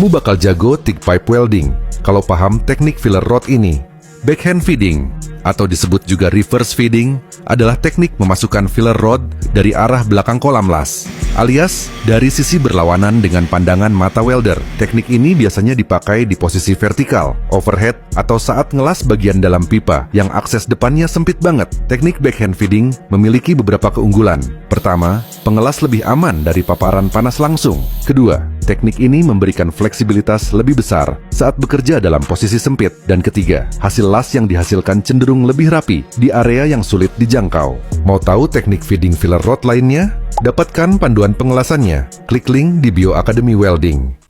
kamu bakal jago TIG pipe welding kalau paham teknik filler rod ini. Backhand feeding, atau disebut juga reverse feeding, adalah teknik memasukkan filler rod dari arah belakang kolam las, alias dari sisi berlawanan dengan pandangan mata welder. Teknik ini biasanya dipakai di posisi vertikal, overhead, atau saat ngelas bagian dalam pipa yang akses depannya sempit banget. Teknik backhand feeding memiliki beberapa keunggulan. Pertama, pengelas lebih aman dari paparan panas langsung. Kedua, teknik ini memberikan fleksibilitas lebih besar saat bekerja dalam posisi sempit. Dan ketiga, hasil las yang dihasilkan cenderung lebih rapi di area yang sulit dijangkau. Mau tahu teknik feeding filler rod lainnya? Dapatkan panduan pengelasannya. Klik link di bio Academy Welding.